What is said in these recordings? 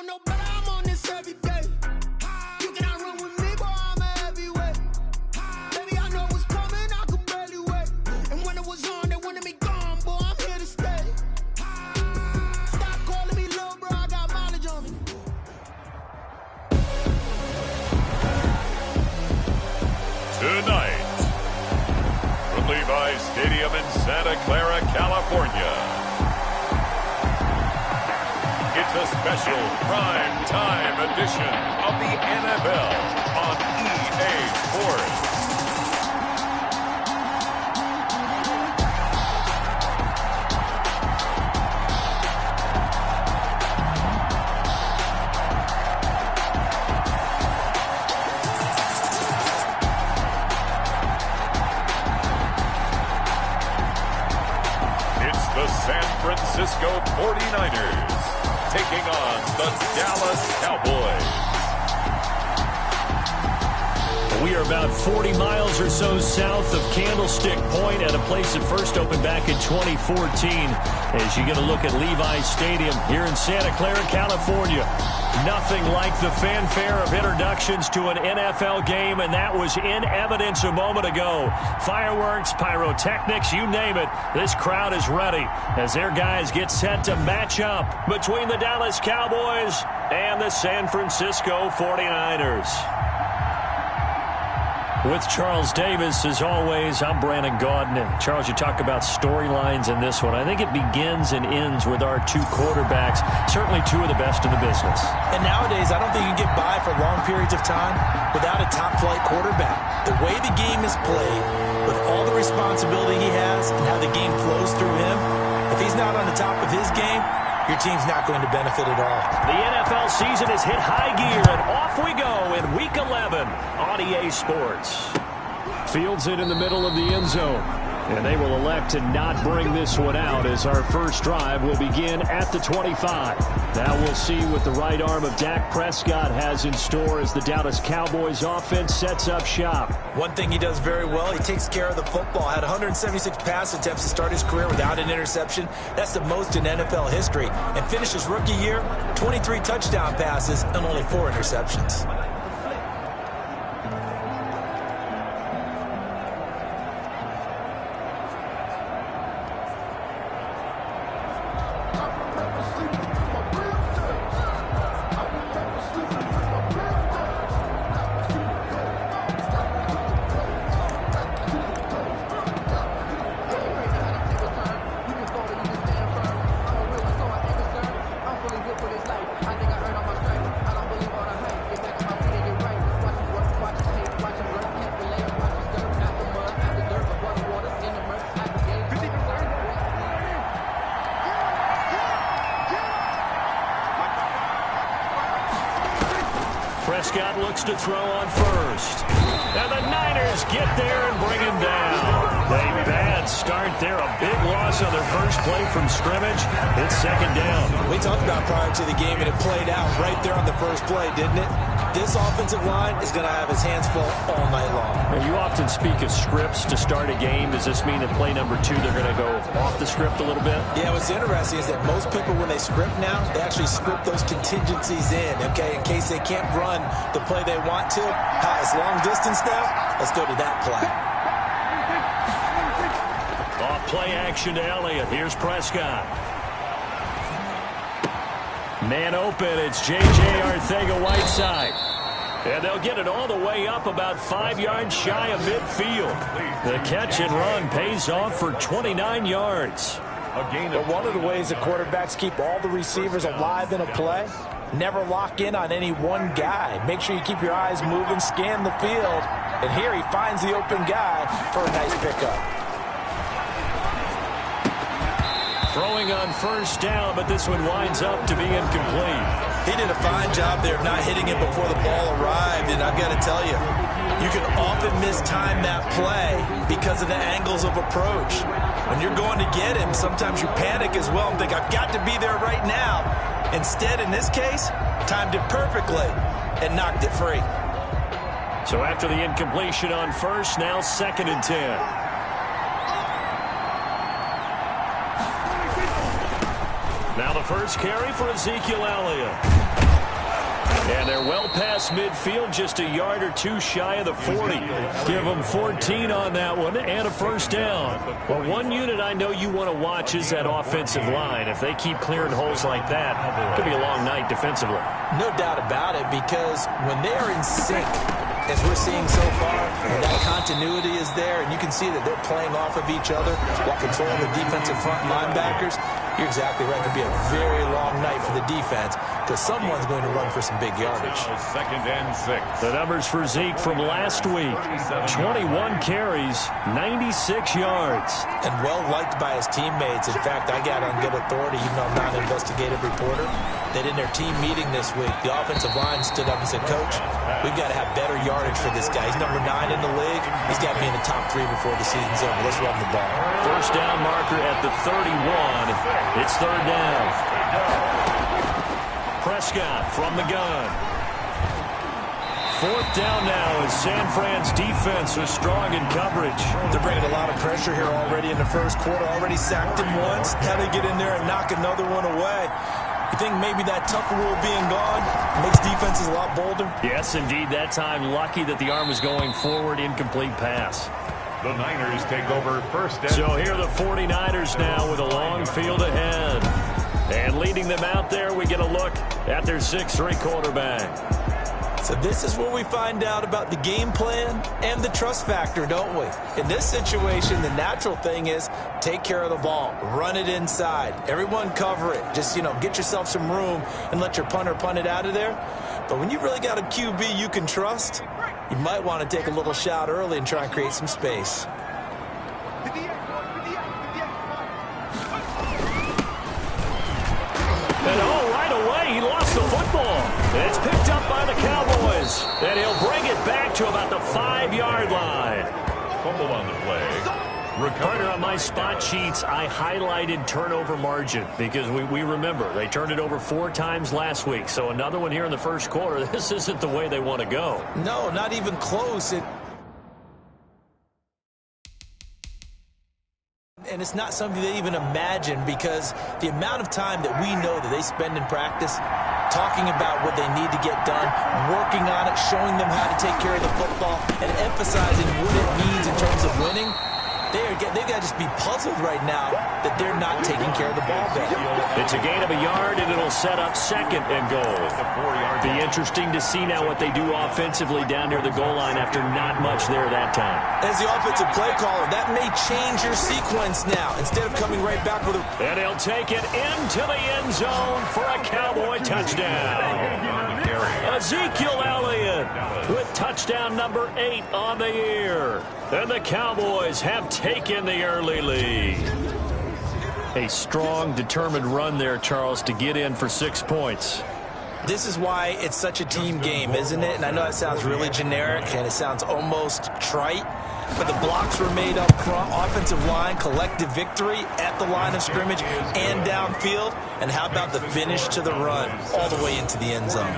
don't know, but I'm on this every day. You cannot run with me, boy, I'm a heavyweight. Baby, I know what's coming, I could barely wait. And when it was on, they wanted me gone, boy, I'm here to stay. Stop calling me little bro, I got mileage on me. Tonight, from Levi's Stadium in Santa Clara, California, it's a special prime time edition of the NFL on EA Sports. It's the San Francisco 49ers taking on the Dallas Cowboys. We are about 40 miles or so south of Candlestick Point at a place that first opened back in 2014 as you get a look at Levi's Stadium here in Santa Clara, California. Nothing like the fanfare of introductions to an NFL game, and that was in evidence a moment ago. Fireworks, pyrotechnics, you name it. This crowd is ready as their guys get set to match up between the Dallas Cowboys and the San Francisco 49ers. With Charles Davis, as always, I'm Brandon Gaudin. Charles, you talk about storylines in this one. I think it begins and ends with our two quarterbacks, certainly two of the best in the business. And nowadays, I don't think you can get by for long periods of time without a top-flight quarterback. The way the game is played, with all the responsibility he has and how the game flows through him, if he's not on the top of his game, your team's not going to benefit at all. The NFL season has hit high gear, and off we go in Week 11 on EA Sports. Fields it in the middle of the end zone, and they will elect to not bring this one out as our first drive will begin at the 25. Now we'll see what the right arm of Dak Prescott has in store as the Dallas Cowboys offense sets up shop. One thing he does very well, he takes care of the football. Had 176 pass attempts to start his career without an interception. That's the most in NFL history. And finished his rookie year, 23 touchdown passes and only 4 interceptions. Prescott looks to throw on first. And the Niners get there and bring him down. A bad start there. A big loss on their first play from scrimmage. It's second down. We talked about prior to the game, and it played out right there on the first play, didn't it? This offensive line is going to have his hands full all night long. Now, you often speak of scripts to start a game. Does this mean that play number 2, they're going to go off the script a little bit? Yeah, what's interesting is that most people, when they script now, they actually script those contingencies in, okay, in case they can't run the play they want to. It's long distance now. Let's go to that play. Off play action to Elliott. Here's Prescott. Man open, it's J.J. Arcega-Whiteside. And they'll get it all the way up about 5 yards shy of midfield. The catch and run pays off for 29 yards. But one of the ways that quarterbacks keep all the receivers alive in a play, never lock in on any one guy. Make sure you keep your eyes moving, scan the field. And here he finds the open guy for a nice pickup. Throwing on first down, but this one winds up to be incomplete. He did a fine job there of not hitting it before the ball arrived, and I've got to tell you, you can often mistime that play because of the angles of approach. When you're going to get him, sometimes you panic as well and think, I've got to be there right now. Instead, in this case, timed it perfectly and knocked it free. So after the incompletion on first, now 2nd and 10. Now the first carry for Ezekiel Elliott. And they're well past midfield, just a yard or two shy of the 40. Give them 14 on that one and a first down. Well, one unit I know you want to watch is that offensive line. If they keep clearing holes like that, it could be a long night defensively. No doubt about it, because when they are in sync, as we're seeing so far, that continuity is there, and you can see that they're playing off of each other while controlling the defensive front linebackers. You're exactly right. It could be a very long night for the defense because someone's going to run for some big yardage. Second and 6. The numbers for Zeke from last week: 21 carries, 96 yards. And well-liked by his teammates. In fact, I got on good authority, even though I'm not an investigative reporter, that in their team meeting this week, the offensive line stood up and said, "Coach, we've got to have better yardage for this guy. He's number 9 in the league. He's got to be in the top 3 before the season's over. Let's run the ball." First down marker at the 31. It's third down. Prescott from the gun. Fourth down now as San Fran's defense is strong in coverage. They're bringing a lot of pressure here already in the first quarter. Already sacked him once. How do they get in there and knock another one away? You think maybe that Tucker rule being gone makes defenses a lot bolder? Yes, indeed. That time, lucky that the arm was going forward. Incomplete pass. The Niners take over first and So here are the 49ers now with a long field ahead. And leading them out there, we get a look at their 6'3" quarterback. So this is where we find out about the game plan and the trust factor, don't we? In this situation, the natural thing is take care of the ball. Run it inside. Everyone cover it. Just, get yourself some room and let your punter punt it out of there. But when you really got a QB you can trust, you might want to take a little shot early and try and create some space. And right away, he lost the football. And it's picked up by the Cowboys. And he'll bring it back to about the 5-yard line. fumble on the play. Partner, on my spot sheets, I highlighted turnover margin because we remember they turned it over 4 times last week. So another one here in the first quarter. This isn't the way they want to go. No, not even close. And it's not something they even imagine, because the amount of time that we know that they spend in practice talking about what they need to get done, working on it, showing them how to take care of the football, and emphasizing what it means in terms of winning. They've got to just be puzzled right now that they're not taking care of the ball better. It's a gain of a yard, and it'll set up second and goal. Be interesting to see now what they do offensively down near the goal line after not much there that time. As the offensive play caller, that may change your sequence now. Instead of coming right back with a... And he'll take it into the end zone for a Cowboy touchdown. Ezekiel Elliott with touchdown number 8 on the year. And the Cowboys have taken the early lead. A strong, determined run there, Charles, to get in for 6 points. This is why it's such a team game, isn't it? And I know that sounds really generic and it sounds almost trite, but the blocks were made up front, offensive line, collective victory at the line of scrimmage and downfield. And how about the finish to the run all the way into the end zone?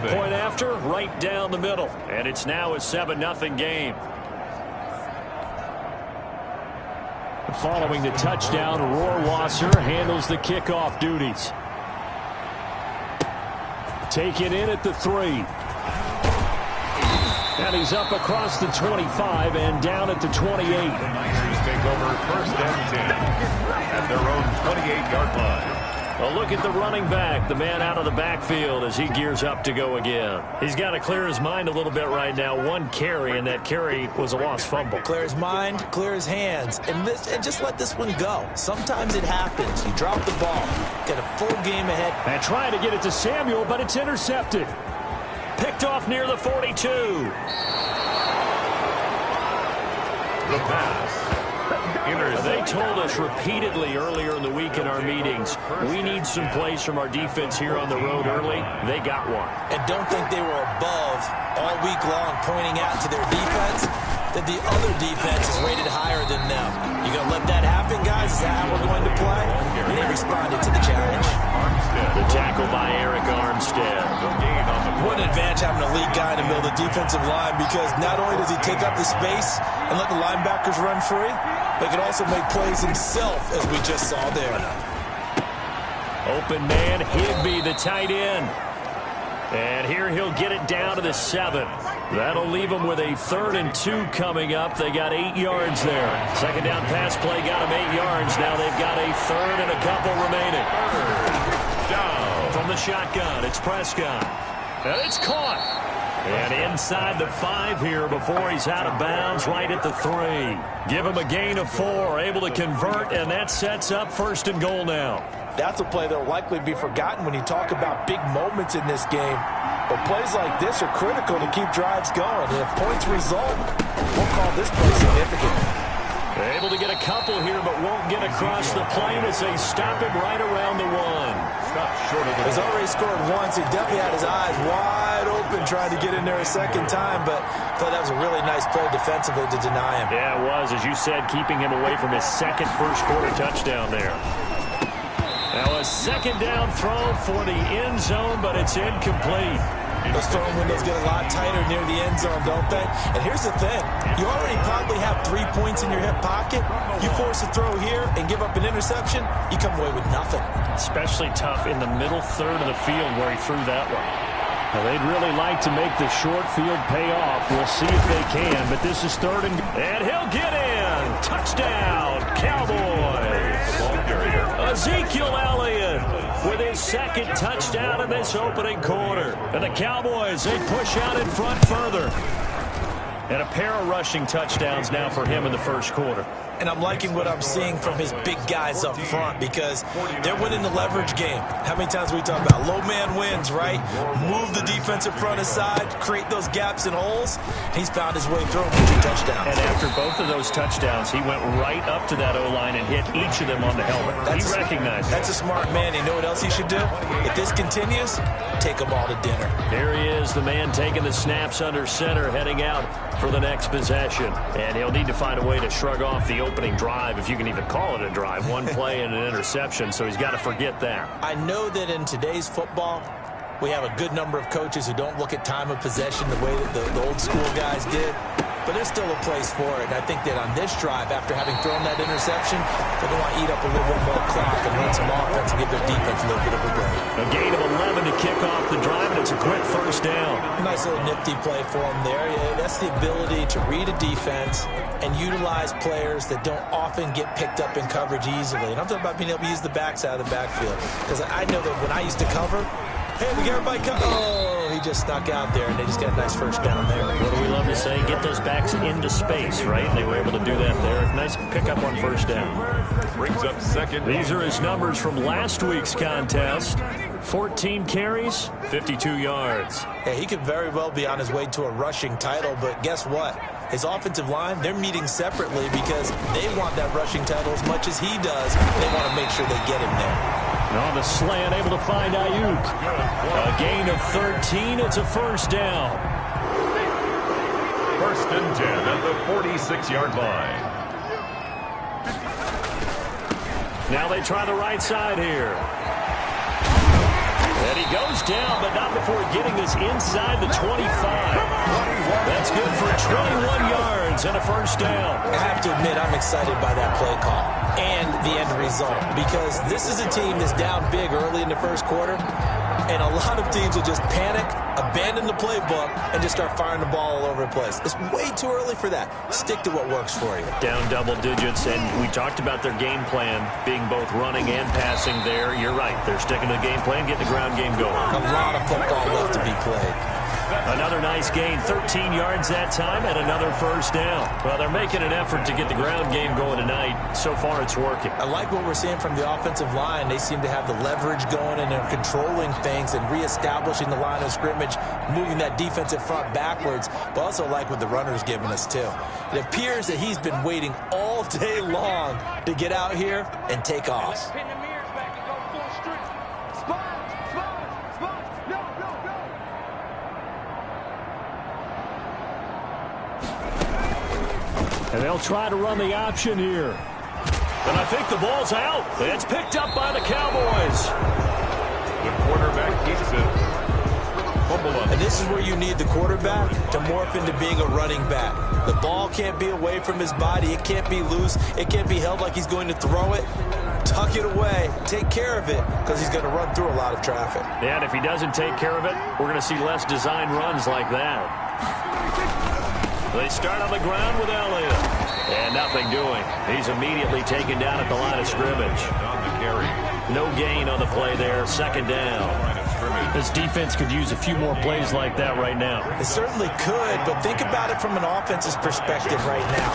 Point after, right down the middle. And it's now a 7-0 game. Following the touchdown, Rohrwasser handles the kickoff duties. Take it in at the 3. And he's up across the 25 and down at the 28. The Niners take over first and 10 at their own 28-yard line. Well, look at the running back, the man out of the backfield as he gears up to go again. He's got to clear his mind a little bit right now. 1 carry, and that carry was a lost fumble. Clear his mind, clear his hands, and just let this one go. Sometimes it happens. You drop the ball, get a full game ahead. And trying to get it to Samuel, but it's intercepted. Picked off near the 42. The pass. They told us repeatedly earlier in the week in our meetings, we need some plays from our defense here on the road early. They got one. And don't think they were above all week long pointing out to their defense that the other defense is rated higher than them. You going to let that happen, guys? Is that how we're going to play? And they responded to the challenge. The tackle by Eric Armstead. What an advantage having a lead guy in the middle of the defensive line, because not only does he take up the space and let the linebackers run free, but he can also make plays himself, as we just saw there. Open man, Higby, the tight end. And here he'll get it down to the 7. That'll leave him with a 3rd and 2 coming up. They got 8 yards there. Second down pass play got him 8 yards. Now they've got a 3rd and a couple remaining. Down from the shotgun. It's Prescott. And it's caught. And inside the 5 here before he's out of bounds, right at the 3. Give him a gain of 4, able to convert, and that sets up 1st and goal now. That's a play that will likely be forgotten when you talk about big moments in this game. But plays like this are critical to keep drives going. And if points result, we'll call this play significant. They're able to get a couple here, but won't get across the plane as they stop him right around the 1. Stop short of the He's already scored once. He definitely had his eyes wide open trying to get in there a second time, but I thought that was a really nice play defensively to deny him. Yeah, it was, as you said, keeping him away from his second first-quarter touchdown there. Now a second down throw for the end zone, but it's incomplete. Those throwing windows get a lot tighter near the end zone, don't they? And here's the thing. You already probably have 3 points in your hip pocket. You force a throw here and give up an interception, you come away with nothing. Especially tough in the middle third of the field where he threw that one. Now, they'd really like to make the short field pay off. We'll see if they can, but this is 3rd and he'll get in. Touchdown, Cowboys. Ezekiel Elliott with his 2nd touchdown in this opening quarter. And the Cowboys, they push out in front further. And a pair of rushing touchdowns now for him in the first quarter. And I'm liking what I'm seeing from his big guys up front because they're winning the leverage game. How many times we talk about low man wins, right? Move the defensive front aside, create those gaps and holes. He's found his way through with 2 touchdowns. And after both of those touchdowns, he went right up to that O-line and hit each of them on the helmet. He recognized it. That's a smart man. You know what else he should do? If this continues, take them all to dinner. Here he is, the man taking the snaps under center, heading out for the next possession. And he'll need to find a way to shrug off the opening drive, if you can even call it a drive. 1 play and an interception, so he's got to forget that. I know that in today's football, we have a good number of coaches who don't look at time of possession the way that the old school guys did. But there's still a place for it. And I think that on this drive, after having thrown that interception, they're going to want to eat up a little bit more clock and run some offense and give their defense a little bit of a break. A gain of 11 to kick off the drive, and it's a quick 1st down. Nice little nifty play for him there. Yeah, that's the ability to read a defense and utilize players that don't often get picked up in coverage easily. And I'm talking about being able to use the backside of the backfield. Because I know that when I used to cover, hey, we got everybody covered. Oh, he just snuck out there, and they just got a nice 1st down there. What do we love to say? Get those backs into space, right? They were able to do that there. Nice pickup on 1st down. brings up 2nd. These are his numbers from last week's contest. 14 carries, 52 yards. Yeah, he could very well be on his way to a rushing title, but guess what? His offensive line, they're meeting separately because they want that rushing title as much as he does. They want to make sure they get him there. And on the slant, able to find Ayuk. A gain of 13. It's a 1st down. 1st and 10 at the 46-yard line. Now they try the right side here. And he goes down, but not before getting this inside the 25. That's good for 21 yards and a 1st down. I have to admit, I'm excited by that play call and the end result because this is a team that's down big early in the 1st quarter, and a lot of teams will just panic, abandon the playbook, and just start firing the ball all over the place. It's way too early for that. Stick to what works for you. Down double digits, and we talked about their game plan being both running and passing there. You're right. They're sticking to the game plan, getting the ground game going. A lot of football left to be played. Another nice gain, 13 yards that time, and another 1st down. Well, they're making an effort to get the ground game going tonight. So far, it's working. I like what we're seeing from the offensive line. They seem to have the leverage going, and they're controlling things and reestablishing the line of scrimmage, moving that defensive front backwards, but also like what the runner's giving us, too. It appears that he's been waiting all day long to get out here and take off. And they'll try to run the option here. And I think the ball's out. It's picked up by the Cowboys. The quarterback keeps it. Fumble on. And this is where you need the quarterback to morph into being a running back. The ball can't be away from his body. It can't be loose. It can't be held like he's going to throw it. tuck it away, take care of it, because he's going to run through a lot of traffic. Yeah, and if he doesn't take care of it, we're going to see less design runs like that. They start on the ground with Elliott. And nothing doing. He's immediately taken down at the line of scrimmage. No gain on the play there. Second down. This defense could use a few more plays like that right now. It certainly could, but think about it from an offense's perspective right now.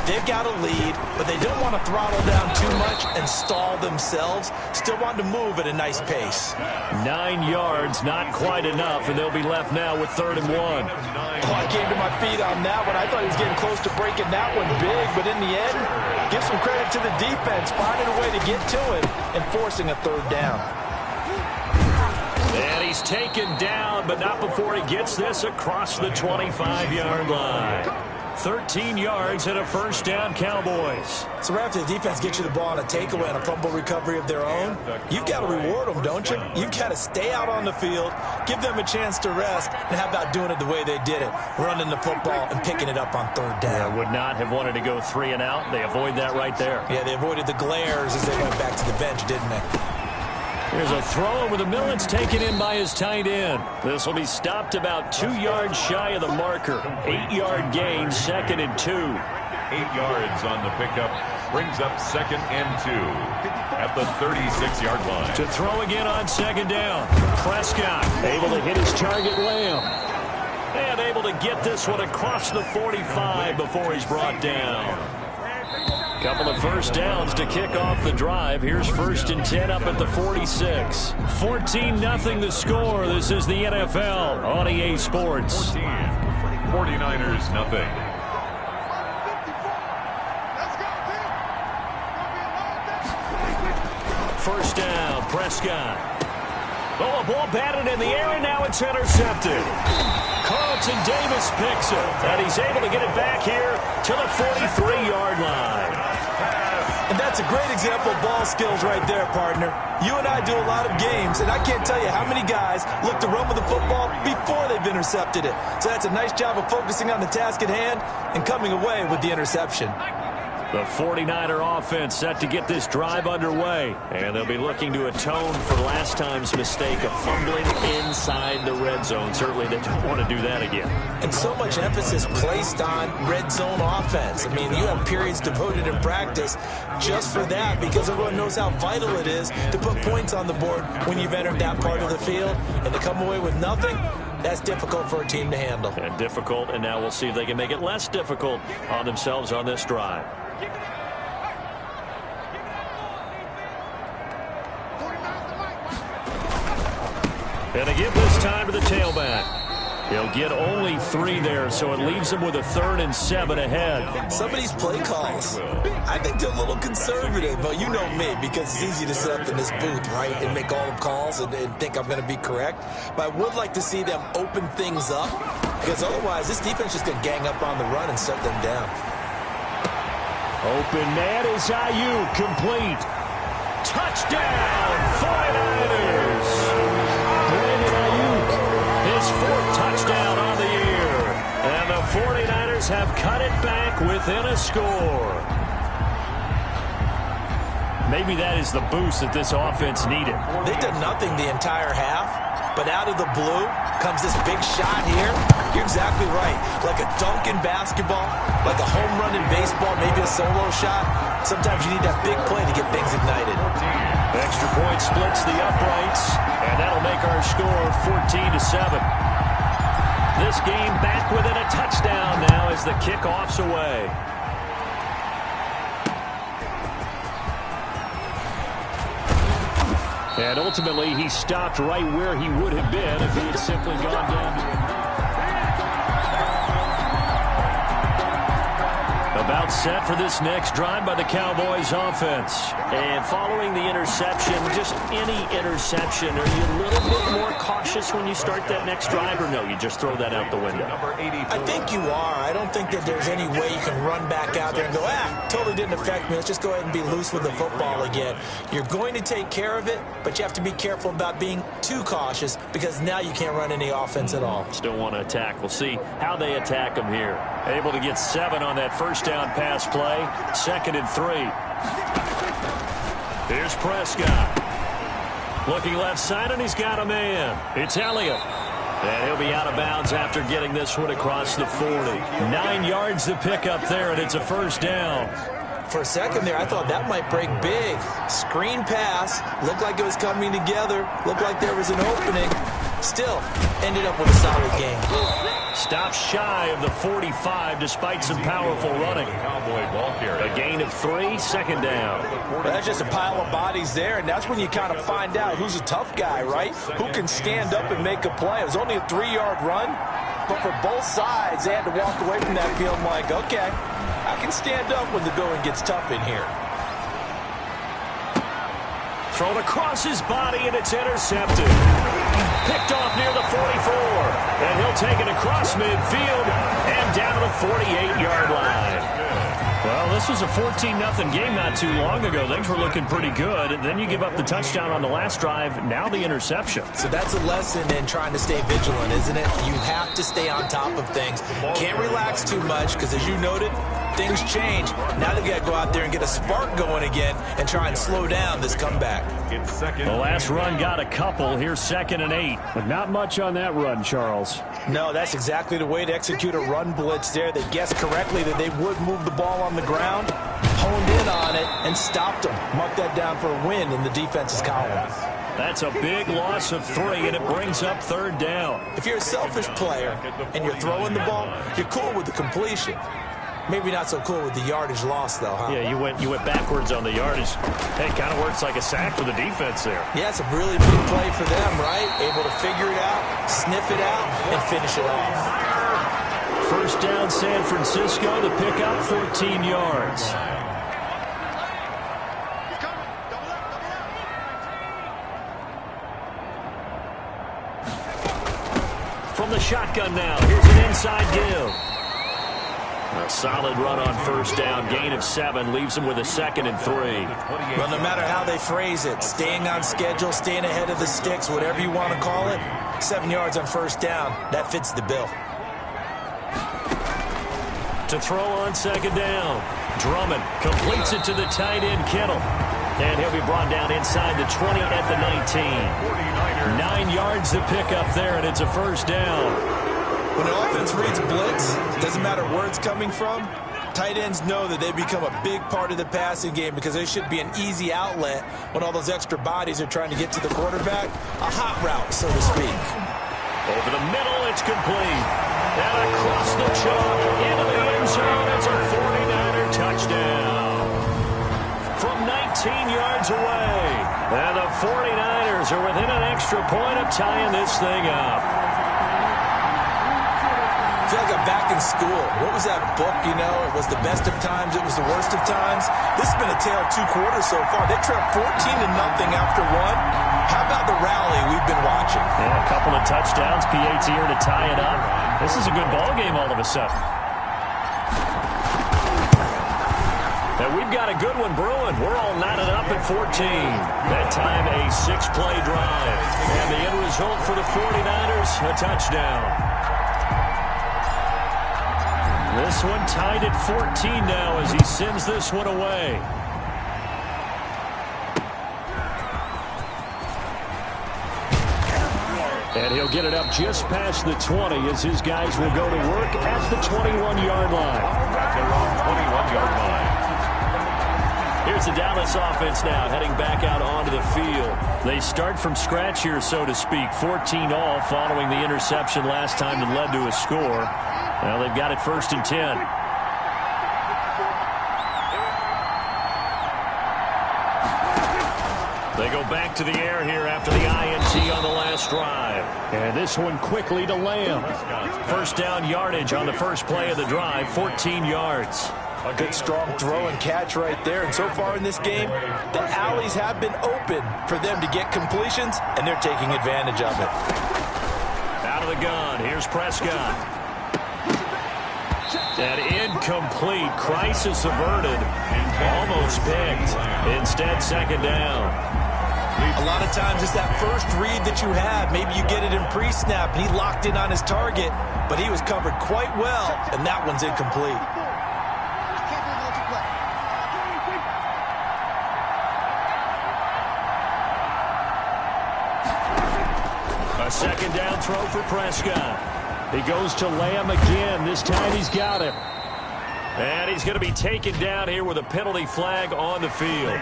They've got a lead, but they don't want to throttle down too much and stall themselves. Still want to move at a nice pace. 9 yards, not quite enough, and they'll be left now with 3rd and 1. Oh, I came to my feet on that one. I thought he was getting close to breaking that one big, but in the end, give some credit to the defense, finding a way to get to it and forcing a 3rd down. And he's taken down, but not before he gets this across the 25-yard line. 13 yards and a 1st down, Cowboys. So right after the defense gets you the ball on a takeaway and a fumble recovery of their own, you've got to reward them, don't you? You've got to stay out on the field, give them a chance to rest, and how about doing it the way they did it, running the football and picking it up on 3rd down. Would not have wanted to go 3 and out. They avoid that right there. Yeah, they avoided the glares as they went back to the bench, didn't they? Here's a throw over the middle. It's taken in by his tight end. This will be stopped about 2 yards shy of the marker. 8-yard gain, 2nd and 2. 8 yards on the pickup. Brings up 2nd and 2 at the 36-yard line. To throw again on 2nd down. Prescott able to hit his target, Lamb. And able to get this one across the 45 before he's brought down. Couple of 1st downs to kick off the drive. Here's 1st and 10 up at the 46. 14-0 the score. This is the NFL on EA Sports. 49ers nothing. First down, Prescott. Oh, a ball batted in the air, and now it's intercepted. Carlton Davis picks it, and he's able to get it back here to the 43-yard line. And that's a great example of ball skills right there, partner. You and I do a lot of games, and I can't tell you how many guys look to run with the football before they've intercepted it. So that's a nice job of focusing on the task at hand and coming away with the interception. The 49er offense set to get this drive underway, and they'll be looking to atone for last time's mistake of fumbling inside the red zone. Certainly they don't want to do that again. And so much emphasis placed on red zone offense. I mean, you have periods devoted in practice just for that because everyone knows how vital it is to put points on the board when you've entered that part of the field. And to come away with nothing, that's difficult for a team to handle. And difficult, and now we'll see if they can make it less difficult on themselves on this drive. And they give this time to the tailback. He'll get only 3 there, so it leaves him with a 3rd and 7 ahead. Some of these play calls, I think they're a little conservative, but you know me, because it's easy to sit up in this booth, right, and make all the calls and think I'm going to be correct. But I would like to see them open things up, because otherwise this defense is going to gang up on the run and shut them down. Open man is Ayuk, complete. Touchdown, 49ers. Brandon Ayuk, his 4th touchdown on the year. And the 49ers have cut it back within a score. Maybe that is the boost that this offense needed. They did nothing the entire half, but out of the blue comes this big shot here. You're exactly right. Like a dunk in basketball, like a home run in baseball, maybe a solo shot. Sometimes you need that big play to get things ignited. Extra point splits the uprights, and that'll make our score 14-7. This game back within a touchdown now as the kickoff's away. And ultimately, he stopped right where he would have been if he had simply gone down. About set for this next drive by the Cowboys offense. And following the interception, just any interception, are you a little bit more cautious when you start that next drive, or no, you just throw that out the window? I think you are. I don't think that there's any way you can run back out there and go, totally didn't affect me. Let's just go ahead and be loose with the football again. You're going to take care of it, but you have to be careful about being too cautious because now you can't run any offense at all. Still want to attack. We'll see how they attack them here. Able to get 7 on that first down pass play. 2nd and 3. Here's Prescott. Looking left side, and he's got a man. It's Elliott. And he'll be out of bounds after getting this one across the 40. 9 yards to pick up there, and it's a first down. For a second there, I thought that might break big. Screen pass. Looked like it was coming together. Looked like there was an opening. Still, ended up with a solid game. Stopped shy of the 45 despite some powerful running. A gain of 3, second down. Well, that's just a pile of bodies there, and that's when you kind of find out who's a tough guy, right? Who can stand up and make a play. It was only a 3-yard run, but for both sides, they had to walk away from that field like, okay, I can stand up when the going gets tough in here. Thrown across his body, and it's intercepted. Picked off near the 44. And he'll take it across midfield and down to the 48-yard line. Well, this was a 14-0 game not too long ago. Things were looking pretty good. And then you give up the touchdown on the last drive. Now the interception. So that's a lesson in trying to stay vigilant, isn't it? You have to stay on top of things. Can't relax too much because, as you noted, things change. Now they've got to go out there and get a spark going again and try and slow down this comeback. The last run got a couple. Here's 2nd and 8. But not much on that run, Charles. No, that's exactly the way to execute a run blitz there. They guessed correctly that they would move the ball on the ground, honed in on it, and stopped them. Mark that down for a win in the defense's column. That's a big loss of 3, and it brings up 3rd down. If you're a selfish player and you're throwing the ball, you're cool with the completion. Maybe not so cool with the yardage loss, though, huh? Yeah, you went backwards on the yardage. Hey, it kind of works like a sack for the defense there. Yeah, it's a really big play for them, right? Able to figure it out, sniff it out, and finish it off. First down, San Francisco to pick up 14 yards. From the shotgun now, here's an inside give. A solid run on first down. Gain of 7 leaves him with a 2nd and 3. Well, no matter how they phrase it, staying on schedule, staying ahead of the sticks, whatever you want to call it, 7 yards on first down, that fits the bill. To throw on 2nd down. Drummond completes it to the tight end, Kittle. And he'll be brought down inside the 20 at the 19. 9 yards to pick up there, and it's a first down. When an offense reads blitz, it doesn't matter where it's coming from, tight ends know that they become a big part of the passing game because they should be an easy outlet when all those extra bodies are trying to get to the quarterback. A hot route, so to speak. Over the middle, it's complete. And across the chalk, into the end zone, it's a 49er touchdown. From 19 yards away. And the 49ers are within an extra point of tying this thing up. I feel like I'm back in school. What was that book, you know? It was the best of times. It was the worst of times. This has been a tale of 2 quarters so far. They trailed 14-0 after 1. How about the rally we've been watching? Yeah, a couple of touchdowns. PAT here to tie it up. This is a good ball game all of a sudden. And we've got a good one brewing. We're all knotted up at 14. That time a 6-play drive. And the end result for the 49ers, a touchdown. This one tied at 14 now as he sends this one away. And he'll get it up just past the 20 as his guys will go to work at the 21-yard line. They're on 21-yard line. Here's the Dallas offense now heading back out onto the field. They start from scratch here, so to speak. 14 all following the interception last time that led to a score. Well, they've got it 1st and 10. They go back to the air here after the INT on the last drive. And this one quickly to Lamb. First down yardage on the first play of the drive, 14 yards. A good strong throw and catch right there. And so far in this game, the alleys have been open for them to get completions, and they're taking advantage of it. Out of the gun, here's Prescott. That incomplete. Crisis averted. Almost picked. Instead, 2nd down. A lot of times it's that first read that you have. Maybe you get it in pre-snap, and he locked in on his target, but he was covered quite well, and that one's incomplete. second down throw for Prescott. He goes to Lamb again. This time he's got him. And he's going to be taken down here with a penalty flag on the field.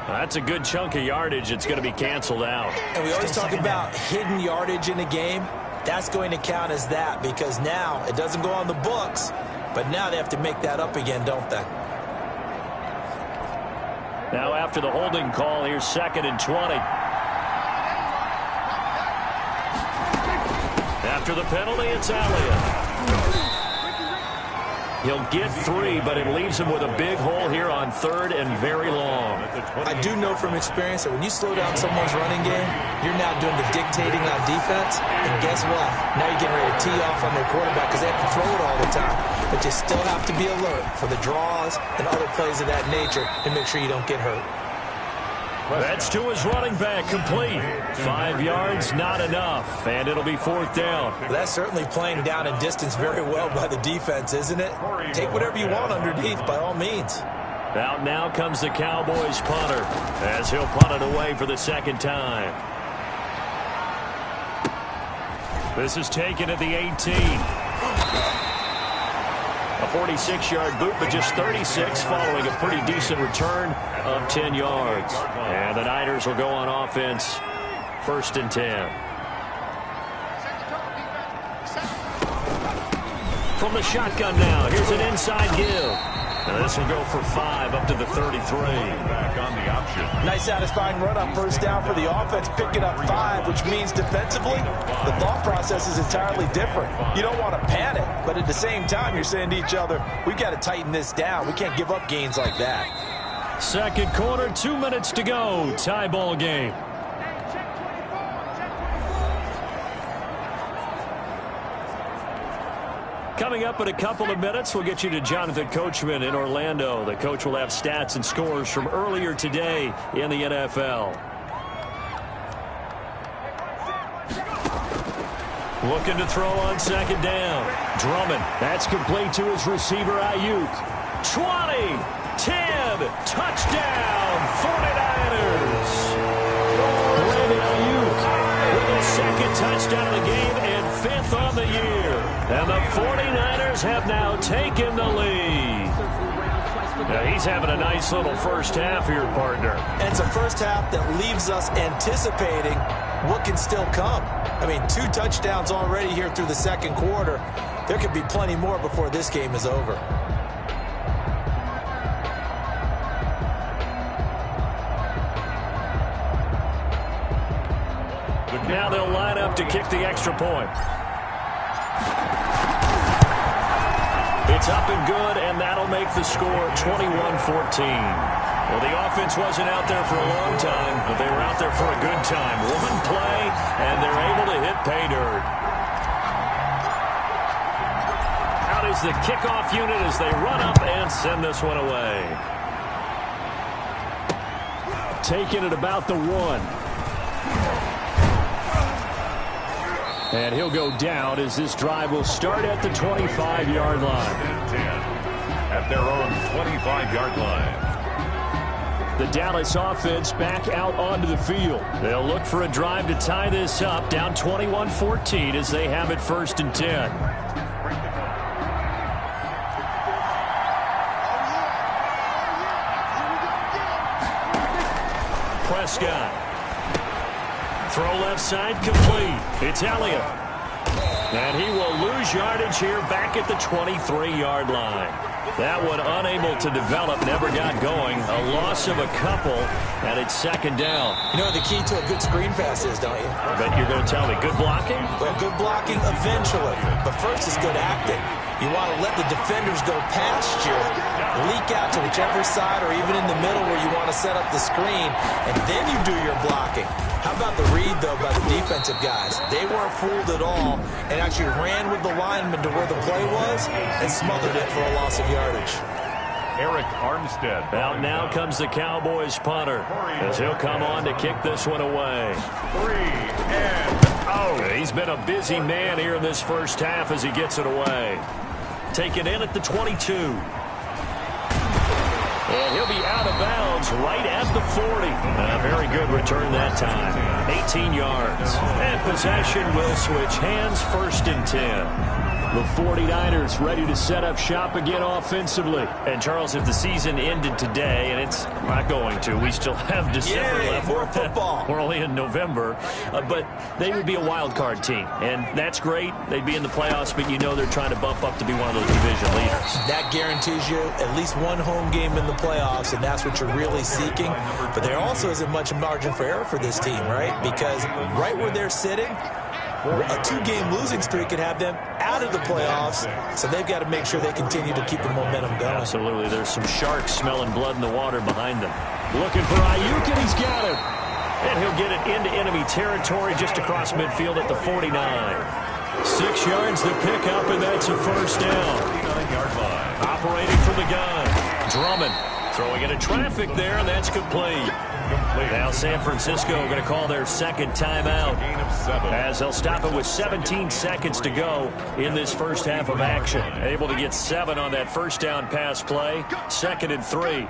That's a good chunk of yardage. It's going to be canceled out. And we always talk about hidden yardage in a game. That's going to count as that because now it doesn't go on the books, but now they have to make that up again, don't they? Now after the holding call, here's 2nd and 20. After the penalty, it's Elliott. He'll get 3, but it leaves him with a big hole here on 3rd and very long. I do know from experience that when you slow down someone's running game, you're now doing the dictating on defense. And guess what? Now you're getting ready to tee off on their quarterback because they have to throw it all the time. But you still have to be alert for the draws and other plays of that nature to make sure you don't get hurt. That's to his running back, complete. 5 yards, not enough, and it'll be 4th down. Well, that's certainly playing down in distance very well by the defense, isn't it? Take whatever you want underneath, by all means. Out now comes the Cowboys punter, as he'll punt it away for the 2nd time. This is taken at the 18. A 46-yard boot, but just 36 following a pretty decent return of 10 yards. And the Niners will go on offense, 1st and 10. From the shotgun now, here's an inside give. And this will go for 5 up to the 33. Back on the option. Nice satisfying run on 1st down for the offense, picking up 5, which means defensively, the thought process is entirely different. You don't want to panic, but at the same time, you're saying to each other, we've got to tighten this down. We can't give up gains like that. 2nd quarter, 2 minutes to go. Tie ball game. Coming up in a couple of minutes, we'll get you to Jonathan Coachman in Orlando. The coach will have stats and scores from earlier today in the NFL. Looking to throw on 2nd down. Drummond, that's complete to his receiver, Ayuk. 20, 10, touchdown, 49ers. Brandon Ayuk with his 2nd touchdown of the game and 5th on the year. And the 49ers have now taken the lead. Now he's having a nice little first half here, partner. And it's a first half that leaves us anticipating what can still come. I mean, 2 touchdowns already here through the 2nd quarter. There could be plenty more before this game is over. Now they'll line up to kick the extra point. It's up and good, and that'll make the score 21-14. Well, the offense wasn't out there for a long time, but they were out there for a good time. 1 play, and they're able to hit pay dirt. Out is the kickoff unit as they run up and send this one away. Taking it about the 1. And he'll go down as this drive will start at the 25-yard line. 10 at their own 25-yard line. The Dallas offense back out onto the field. They'll look for a drive to tie this up, down 21-14 as they have it 1st and 10. Prescott. Throw left side complete. It's Elliott. And he will lose yardage here back at the 23-yard line. That one unable to develop, never got going. A loss of a couple, and it's 2nd down. You know what the key to a good screen pass is, don't you? I bet you're going to tell me. Good blocking? Well, good blocking eventually. But first is good acting. You want to let the defenders go past you, leak out to whichever side or even in the middle where you want to set up the screen, and then you do your blocking. How about the read, though, by the defensive guys? They weren't fooled at all and actually ran with the lineman to where the play was and smothered it for a loss of yardage. Eric Armstead. Out now comes the Cowboys punter as he'll come on to kick this one away. 3 and out. He's been a busy man here in this first half as he gets it away. Taken in at the 22. And he'll be out of bounds right at the 40. A very good return that time. 18 yards. And possession will switch hands, 1st and 10. The 49ers ready to set up shop again offensively. And, Charles, if the season ended today, and it's not going to, we still have December left. More football. We're only in November. But they would be a wild card team. And that's great. They'd be in the playoffs, but you know they're trying to bump up to be one of those division leaders. That guarantees you at least one home game in the playoffs, and that's what you're really seeking. But there also isn't much margin for error for this team, right? Because right where they're sitting, a 2-game losing streak could have them out of the playoffs, so they've got to make sure they continue to keep the momentum going. Absolutely. There's some sharks smelling blood in the water behind them. Looking for Ayuk, and he's got it. And he'll get it into enemy territory just across midfield at the 49. 6 yards the pickup, and that's a 1st down. 49-yard line. Operating from the gun. Drummond throwing into traffic there, and that's complete. Now San Francisco going to call their 2nd timeout as they'll stop it with 17 seconds to go in this first half of action. Able to get 7 on that 1st down pass play. 2nd and 3.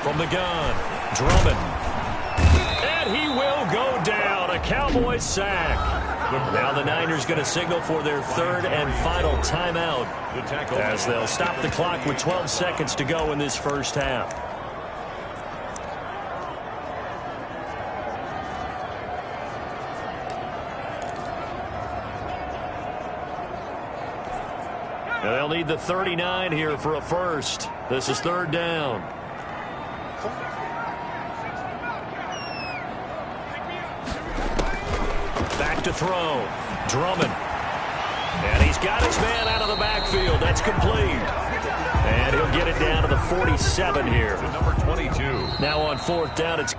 From the gun, Drummond. And he will go down. A Cowboys sack. Now the Niners going to signal for their 3rd and final timeout as they'll stop the clock with 12 seconds to go in this first half. And they'll need the 39 here for a first. This is 3rd down. Back to throw. Drummond. And he's got his man out of the backfield. That's complete. And he'll get it down to the 47 here. Number 22. Now on 4th down, it's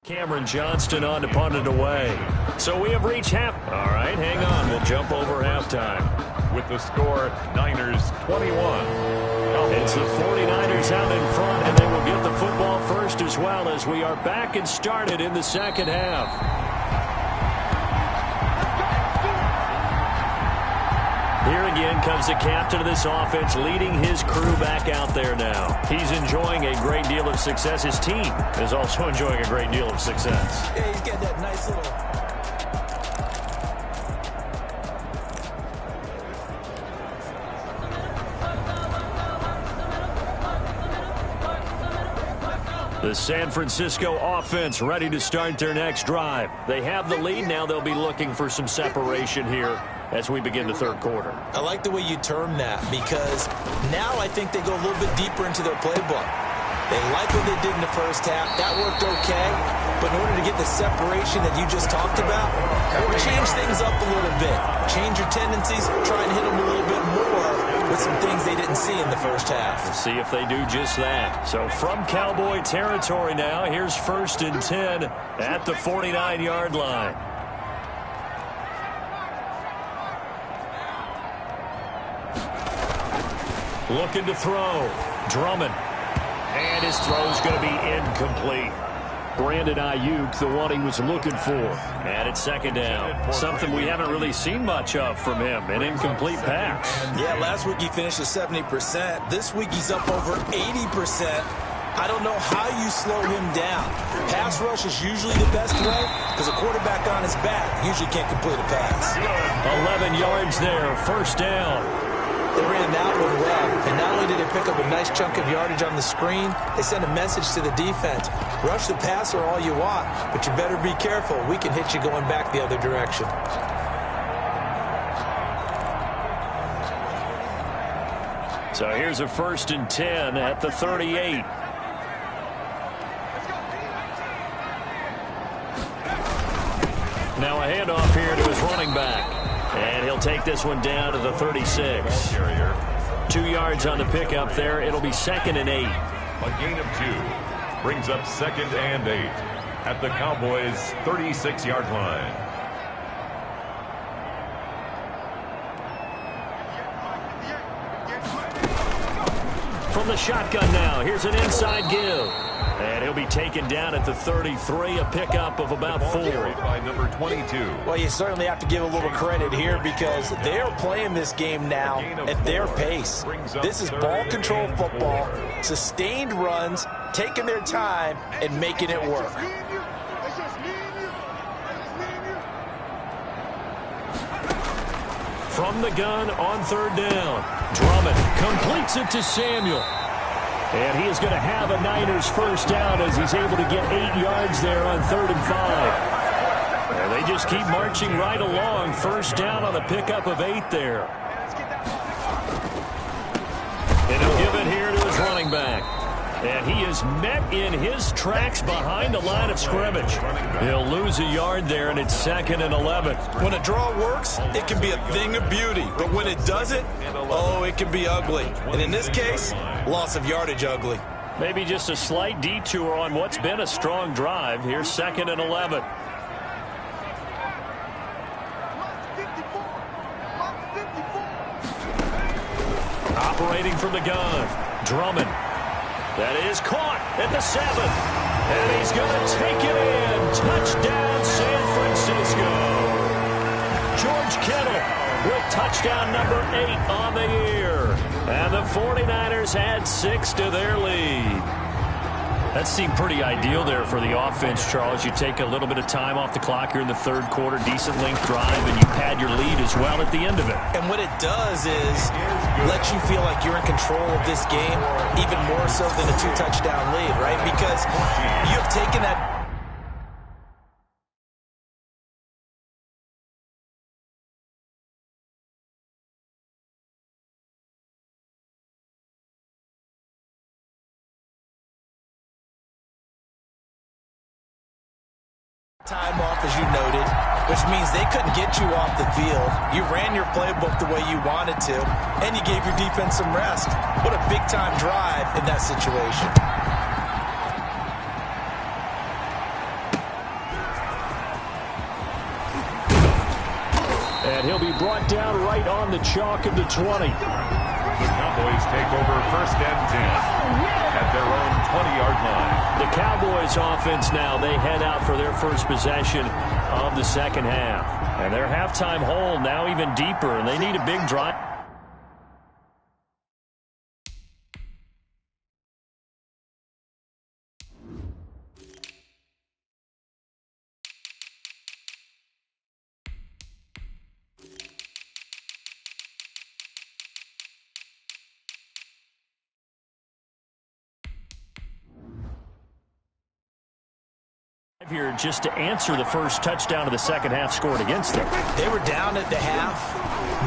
Cameron Johnston on to punt it away. So we have reached half. All right, hang on. We'll jump over halftime. With the score, Niners 21. It's the 49ers out in front, and they will get the football first as well as we are back and started in the second half. Here again comes the captain of this offense, leading his crew back out there now. He's enjoying a great deal of success. His team is also enjoying a great deal of success. Yeah, he's got that nice little... The San Francisco offense ready to start their next drive. They have the lead. Now they'll be looking for some separation here as we begin the third quarter. I like the way you term that, because now I think they go a little bit deeper into their playbook. They like what they did in the first half. That worked okay. But in order to get the separation that you just talked about, change things up a little bit. Change your tendencies. Try and hit them a little bit more with some things they didn't see in the first half. We'll see if they do just that. So from Cowboy territory now, here's 1st and 10 at the 49-yard line. Looking to throw. Drummond. And his throw's going to be incomplete. Brandon Ayuk, the one he was looking for. And it's second down. Something we haven't really seen much of from him. An incomplete pass. Yeah, last week he finished at 70%. This week he's up over 80%. I don't know how you slow him down. Pass rush is usually the best way because a quarterback on his back usually can't complete a pass. 11 yards there. First down. They ran that one well, and not only did they pick up a nice chunk of yardage on the screen, they sent a message to the defense. Rush the passer all you want, but you better be careful. We can hit you going back the other direction. So here's a 1st and 10 at the 38. Now a handoff here to his running back. And he'll take this one down to the 36. 2 yards on the pickup there. It'll be 2nd and 8. A gain of 2 brings up 2nd and 8 at the Cowboys' 36-yard line. From the shotgun now, here's an inside give. And he'll be taken down at the 33, a pickup of about 4. By number 22. Well, you certainly have to give a little credit here because they're playing this game now at their pace. This is ball control football, sustained runs, taking their time, and making it work. From the gun on 3rd down, Drummond completes it to Samuel. And he is going to have a Niners first down as he's able to get 8 yards there on 3rd and 5. And they just keep marching right along. First down on a pickup of 8 there. And he'll give it here to his running back. And he is met in his tracks behind the line of scrimmage. He'll lose a yard there, and it's 2nd and 11. When a draw works, it can be a thing of beauty. But when it doesn't, oh, it can be ugly. And in this case, loss of yardage ugly. Maybe just a slight detour on what's been a strong drive. Here's 2nd and 11. Operating from the gun, Drummond. That is caught at the 7. And he's going to take it in. Touchdown, San Francisco. George Kittle with touchdown number 8 on the year. And the 49ers add 6 to their lead. That seemed pretty ideal there for the offense, Charles. You take a little bit of time off the clock here in the 3rd quarter, decent length drive, and you pad your lead as well at the end of it. And what it does is let you feel like you're in control of this game, even more so than a 2-touchdown lead, right? Because you have taken that time off, as you noted, which means they couldn't get you off the field. You ran your playbook the way you wanted to, and you gave your defense some rest. What a big-time drive in that situation. And he'll be brought down right on the chalk of the 20. The Cowboys take over 1st and 10 at their own 20-yard line. The Cowboys offense now, they head out for their first possession of the second half. And their halftime hole now even deeper, and they need a big drive. Here just to answer the first touchdown of the second half scored against them. They were down at the half.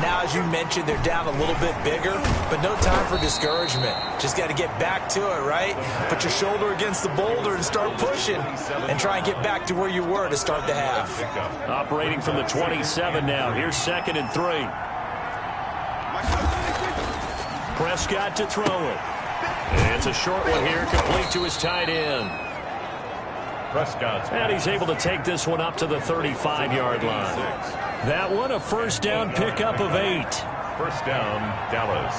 Now, as you mentioned, they're down a little bit bigger, but no time for discouragement. Just got to get back to it, right? Put your shoulder against the boulder and start pushing and try and get back to where you were to start the half. Operating from the 27 now. Here's 2nd and 3. Prescott to throw it. And it's a short one here, complete to his tight end. And he's able to take this one up to the 35-yard line. That one a first down pickup of 8. First down, Dallas.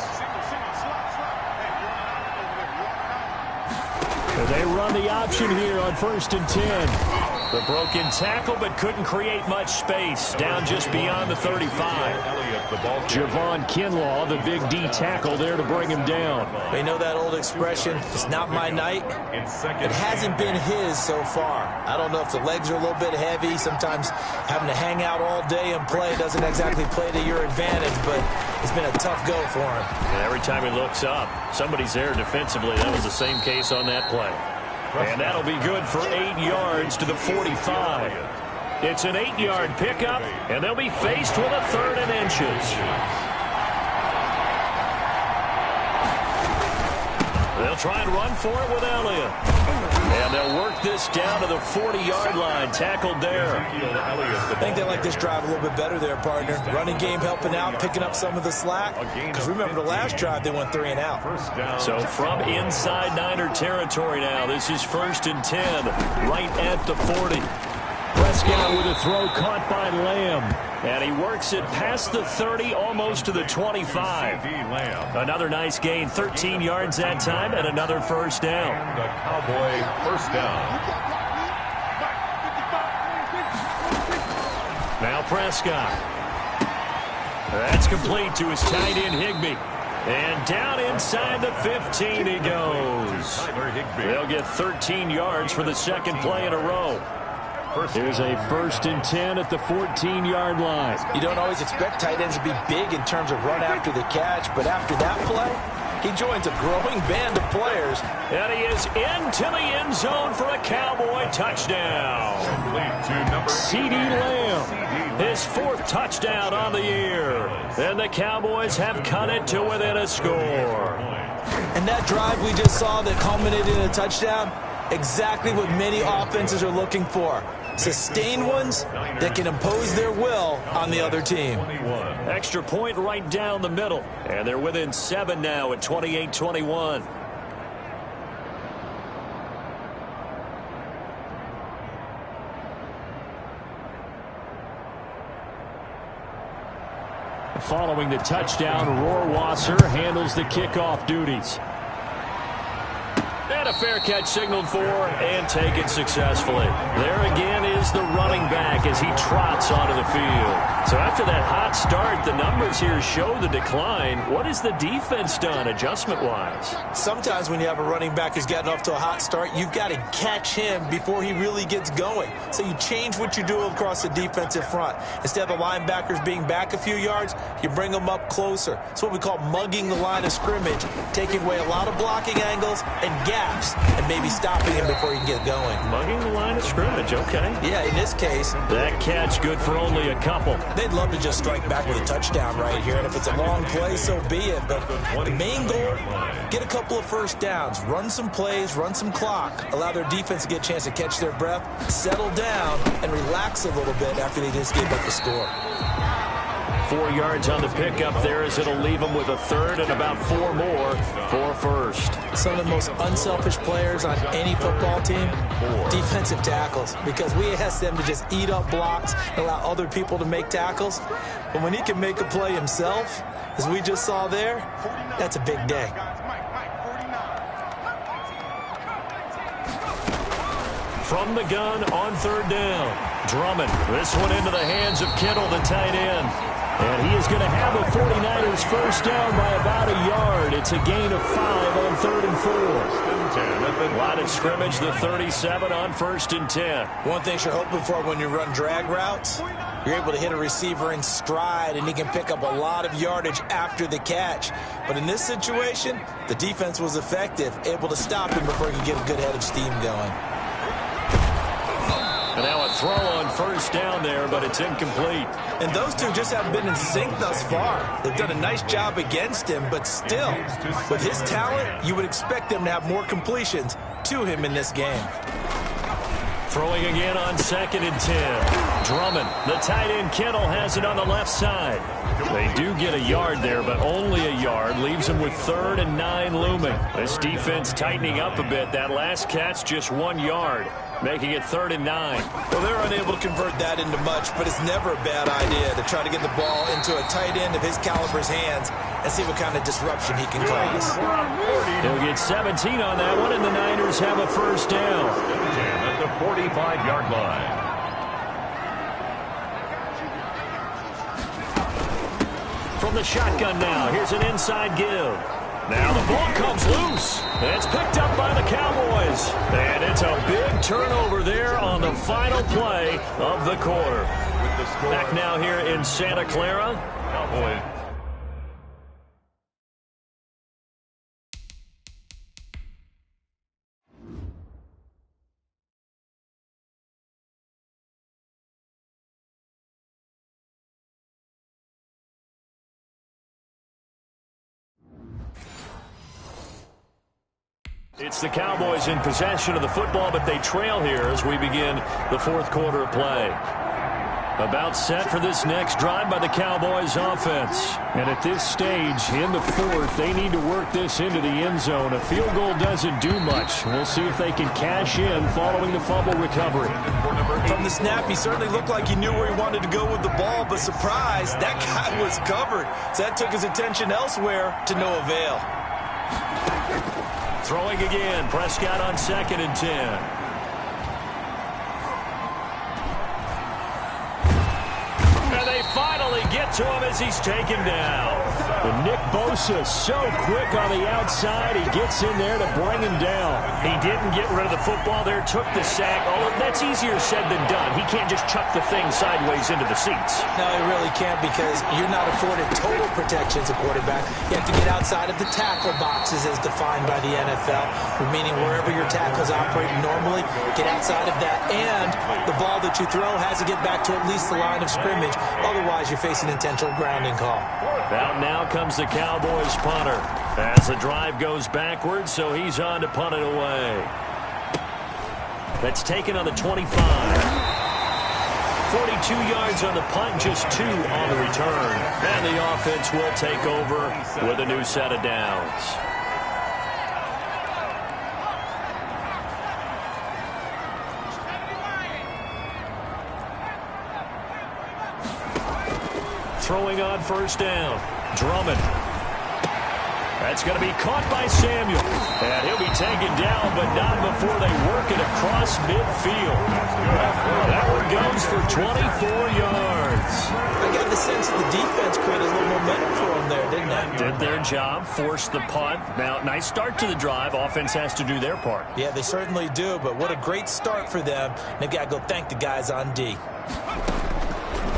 They run the option here on 1st and 10. The broken tackle, but couldn't create much space. Down just beyond the 35. Javon Kinlaw, the big D tackle there to bring him down. We know that old expression, it's not my night. It hasn't been his so far. I don't know if the legs are a little bit heavy. Sometimes having to hang out all day and play doesn't exactly play to your advantage, but it's been a tough go for him. And every time he looks up, somebody's there defensively. That was the same case on that play. And that'll be good for 8 yards to the 45. It's an 8-yard pickup, and they'll be faced with a 3rd and inches. They'll try and run for it with Elliott. And they'll work this down to the 40-yard line. Tackled there. I think they like this drive a little bit better there, partner. Running game helping out, picking up some of the slack. Because remember the last drive, they went 3 and out. So from inside Niner territory now, this is 1st and 10, right at the 40. Prescott with a throw caught by Lamb. And he works it past the 30, almost to the 25. Another nice gain, 13 yards that time, and another first down. The Cowboy first down. Now Prescott. That's complete to his tight end Higbee. And down inside the 15 he goes. They'll get 13 yards for the second play in a row. Here's a 1st and 10 at the 14-yard line. You don't always expect tight ends to be big in terms of run after the catch, but after that play, he joins a growing band of players. And he is into the end zone for a Cowboy touchdown. CeeDee Lamb, his 4th touchdown on the year. And the Cowboys have cut it to within a score. And that drive we just saw that culminated in a touchdown, exactly what many offenses are looking for. Sustained ones that can impose their will on the other team. Extra point right down the middle. And they're within 7 now at 28-21. Following the touchdown, Rohrwasser handles the kickoff duties. And a fair catch signaled for and taken successfully. There again is the running back as he trots onto the field. So after that hot start, the numbers here show the decline. What has the defense done adjustment-wise? Sometimes when you have a running back who's gotten off to a hot start, you've got to catch him before he really gets going. So you change what you do across the defensive front. Instead of the linebackers being back a few yards, you bring them up closer. It's what we call mugging the line of scrimmage, taking away a lot of blocking angles and gaps, and maybe stopping him before he can get going. Mugging the line of scrimmage, okay. Yeah, in this case. That catch good for only a couple. They'd love to just strike back with a touchdown right here, and if it's a long play, so be it. But the main goal, get a couple of first downs, run some plays, run some clock, allow their defense to get a chance to catch their breath, settle down, and relax a little bit after they just gave up the score. 4 yards on the pickup there, as it'll leave them with a third and about 4 more for first. Some of the most unselfish players on any football team, defensive tackles, because we ask them to just eat up blocks and allow other people to make tackles. But when he can make a play himself, as we just saw there, that's a big day. From the gun on third down, Drummond. This one into the hands of Kittle, the tight end. And he is going to have a 49ers first down by about a yard. It's a gain of 5 on 3rd and 4. Line of scrimmage, the 37 on 1st and 10. One thing you're hoping for when you run drag routes, you're able to hit a receiver in stride, and he can pick up a lot of yardage after the catch. But in this situation, the defense was effective, able to stop him before he could get a good head of steam going. And now a throw on first down there, but it's incomplete. And those two just haven't been in sync thus far. They've done a nice job against him, but still, with his talent, you would expect them to have more completions to him in this game. Throwing again on 2nd and 10. Drummond, the tight end Kittle, has it on the left side. They do get a yard there, but only a yard. Leaves them with 3rd and 9 looming. This defense tightening up a bit. That last catch, just 1 yard, making it 3rd and 9. Well, they're unable to convert that into much, but it's never a bad idea to try to get the ball into a tight end of his caliber's hands and see what kind of disruption he can cause. He'll get 17 on that one, and the Niners have a first down. At the 45-yard line. From the shotgun now, here's an inside give. Now the ball comes loose. It's picked up by the Cowboys. And it's a big turnover there on the final play of the quarter. Back now here in Santa Clara. Cowboys. It's the Cowboys in possession of the football, but they trail here as we begin the 4th quarter of play. About set for this next drive by the Cowboys offense. And at this stage, in the 4th, they need to work this into the end zone. A field goal doesn't do much. We'll see if they can cash in following the fumble recovery. From the snap, he certainly looked like he knew where he wanted to go with the ball, but surprise, that guy was covered. So that took his attention elsewhere to no avail. Throwing again, Prescott on 2nd and 10. And they finally get to him as he's taken down. And Nick Bosa so quick on the outside, he gets in there to bring him down. He didn't get rid of the football there, took the sack. Although that's easier said than done. He can't just chuck the thing sideways into the seats. No, he really can't, because you're not afforded total protection as a quarterback. You have to get outside of the tackle boxes as defined by the NFL, meaning wherever your tackles operate normally, get outside of that, and the ball that you throw has to get back to at least the line of scrimmage. Otherwise, you're facing intentional grounding call. Out now comes the Cowboys punter as the drive goes backwards, so he's on to punt it away. That's taken on the 25. 42 yards on the punt, just 2 on the return. And the offense will take over with a new set of downs. Throwing on first down, Drummond. That's going to be caught by Samuel. And he'll be taken down, but not before they work it across midfield. That one goes for 24 yards. I got the sense that the defense created a little momentum for them there, didn't they? Did their job, forced the punt. Now, nice start to the drive. Offense has to do their part. Yeah, they certainly do, but what a great start for them. They've got to go thank the guys on D.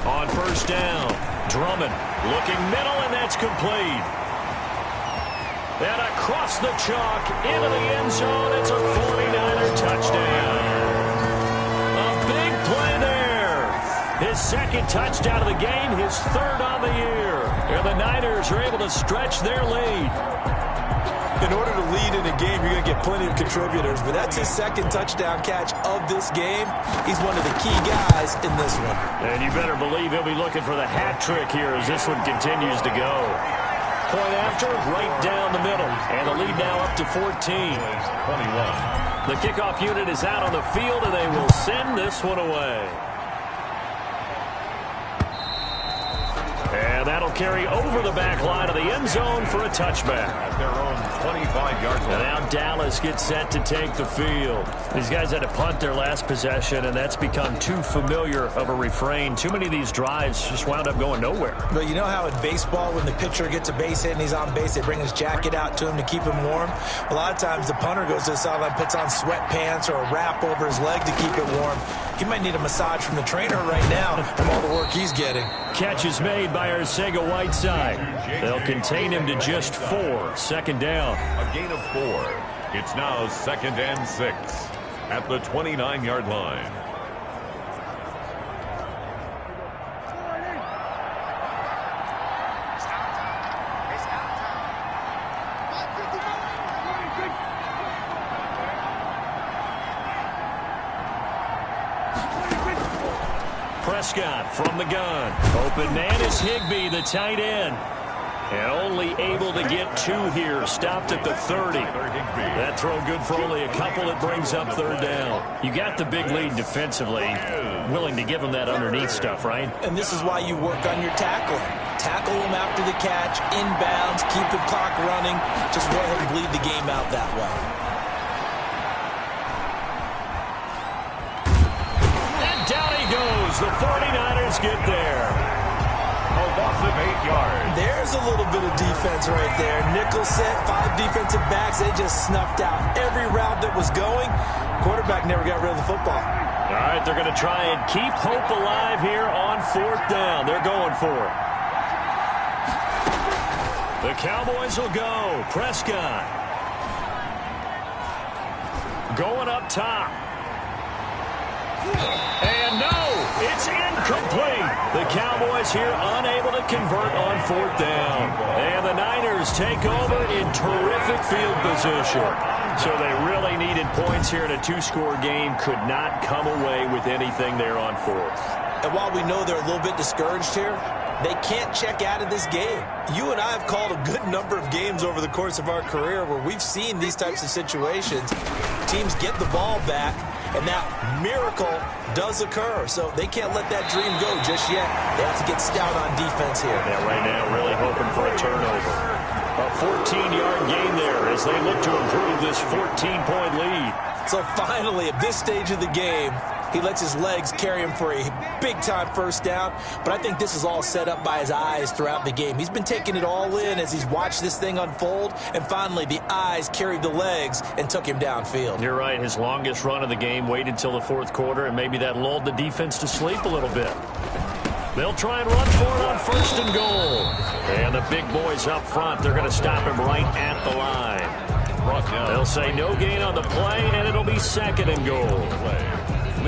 On first down, Drummond looking middle, and that's complete. And across the chalk into the end zone, it's a 49er touchdown. A big play there. His 2nd touchdown of the game, his 3rd on the year. And the Niners are able to stretch their lead. In order to lead in a game, you're going to get plenty of contributors, but that's his second touchdown catch of this game. He's one of the key guys in this one. And you better believe he'll be looking for the hat trick here as this one continues to go. Point after, right down the middle. And the lead now up to 14. 21. The kickoff unit is out on the field, and they will send this one away. And that'll carry over the back line of the end zone for a touchback. At their own 25-yard line. And now Dallas gets set to take the field. These guys had to punt their last possession, and that's become too familiar of a refrain. Too many of these drives just wound up going nowhere. But you know how in baseball, when the pitcher gets a base hit and he's on base, they bring his jacket out to him to keep him warm? A lot of times the punter goes to the sideline, puts on sweatpants or a wrap over his leg to keep it warm. He might need a massage from the trainer right now from all the work he's getting. Catch is made by Arcega-Whiteside. They'll contain him to just 4. Second down. A gain of 4. It's now 2nd and 6 at the 29-yard line. Prescott from the gun. Open man is Higbee, the tight end. And only able to get 2 here. Stopped at the 30. That throw good for only a couple. It brings up 3rd down. You got the big lead defensively. Willing to give him that underneath stuff, right? And this is why you work on your tackling. Tackle him after the catch, inbounds, keep the clock running. Just go ahead and bleed the game out that way. And down he goes. The 49ers get there. A loss of 8 yards. There's a little bit of defense right there. Nickel set, 5 defensive backs. They just snuffed out every route that was going. Quarterback never got rid of the football. All right, they're going to try and keep hope alive here on 4th down. They're going for it. The Cowboys will go. Prescott. Going up top. And no, it's incomplete. The Cowboys here unable to convert on 4th down. And the Niners take over in terrific field position. So they really needed points here in a 2-score game. Could not come away with anything there on 4th. And while we know they're a little bit discouraged here, they can't check out of this game. You and I have called a good number of games over the course of our career where we've seen these types of situations. Teams get the ball back, and that miracle does occur. So they can't let that dream go just yet. They have to get stout on defense here. Yeah, right now really hoping for a turnover. A 14-yard gain there as they look to improve this 14-point lead. So finally, at this stage of the game, he lets his legs carry him for a big-time 1st down. But I think this is all set up by his eyes throughout the game. He's been taking it all in as he's watched this thing unfold. And finally, the eyes carried the legs and took him downfield. You're right. His longest run of the game waited till the 4th quarter, and maybe that lulled the defense to sleep a little bit. They'll try and run for it on 1st and goal. And the big boys up front, they're going to stop him right at the line. They'll say no gain on the play, and it'll be 2nd and goal.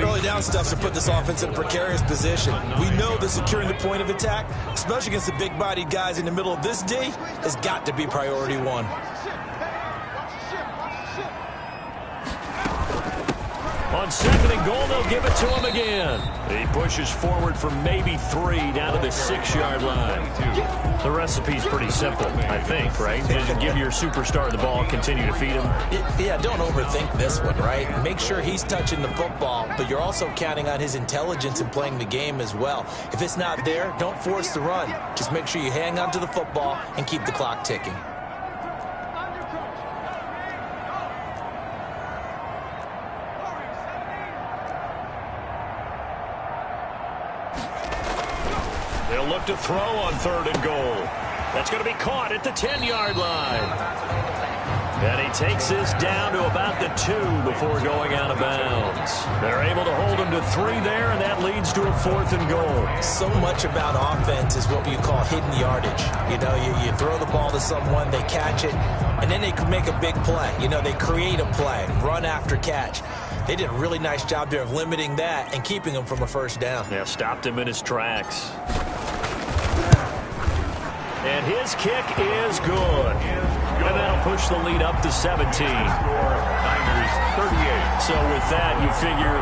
Early down stuff to put this offense in a precarious position. We know that securing the point of attack, especially against the big-bodied guys in the middle of this D, has got to be priority 1. On 2nd and goal, they'll give it to him again. He pushes forward for maybe 3 down to the 6-yard line. The recipe's pretty simple, I think, right? Just give your superstar the ball, continue to feed him. Yeah, don't overthink this one, right? Make sure he's touching the football, but you're also counting on his intelligence in playing the game as well. If it's not there, don't force the run. Just make sure you hang on to the football and keep the clock ticking. They'll look to throw on 3rd and goal. That's going to be caught at the 10-yard line. And he takes this down to about the 2 before going out of bounds. They're able to hold him to 3 there, and that leads to a 4th and goal. So much about offense is what you call hidden yardage. You know, you throw the ball to someone, they catch it, and then they can make a big play. You know, they create a play, run after catch. They did a really nice job there of limiting that and keeping him from a 1st down. Yeah, stopped him in his tracks. And his kick is good. And that'll push the lead up to 17. Niners 38. So with that, you figure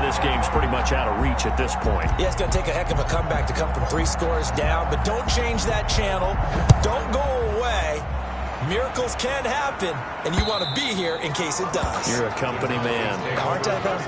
this game's pretty much out of reach at this point. Yeah, it's going to take a heck of a comeback to come from 3 scores down, but don't change that channel. Don't go away. Miracles can happen, and you want to be here in case it does. You're a company man. Aren't I, though?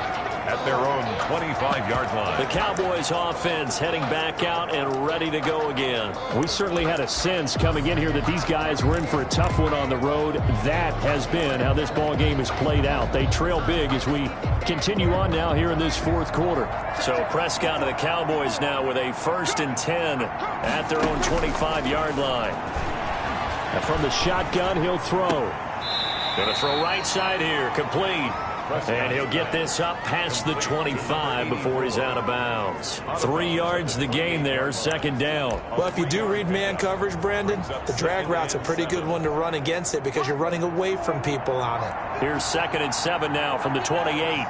10 at their own 25-yard line. The Cowboys offense heading back out and ready to go again. We certainly had a sense coming in here that these guys were in for a tough one on the road. That has been how this ball game has played out. They trail big as we continue on now here in this fourth quarter. So Prescott and the Cowboys now with a 1st and 10 at their own 25-yard line. And from the shotgun, he'll throw. Going to throw right side here, complete. And he'll get this up past the 25 before he's out of bounds. 3 yards the gain there, 2nd down. Well, if you do read man coverage, Brandon, the drag route's a pretty good one to run against it because you're running away from people on it. Here's 2nd and 7 now from the 28.